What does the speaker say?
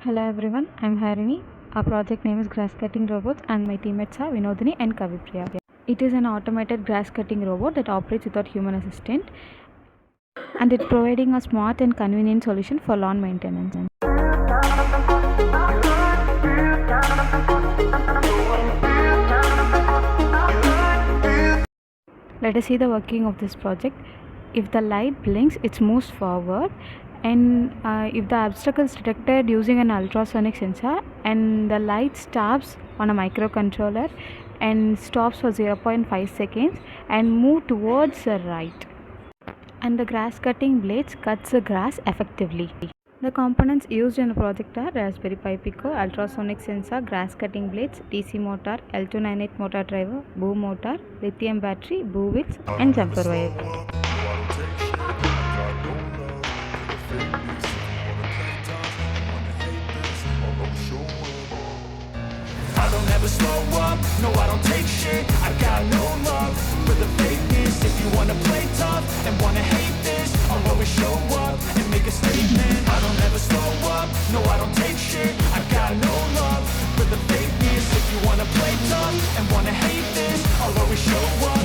Hello everyone, I'm Harini. Our project name is Grass Cutting Robots and my teammates are Vinodini and Kavipriya. It is an automated grass cutting robot that operates without human assistant and it's providing a smart and convenient solution for lawn maintenance. Let us see the working of this project. If the light blinks, it moves forward, and if the obstacle is detected using an ultrasonic sensor, and the light stops on a microcontroller and stops for 0.5 seconds and move towards the right, and the grass cutting blades cuts the grass effectively. The components used in the project are Raspberry Pi Pico, ultrasonic sensor, grass cutting blades, DC motor, L298 motor driver, boom motor, lithium battery, boom wheels and jumper wire. I don't ever slow up, no I don't take shit. I got no love for the fakeness. If you wanna play tough and wanna hate this, I'll always show up and make a statement. I don't ever slow up, no I don't take shit. I got no love for the fakeness. If you wanna play tough and wanna hate this, I'll always show up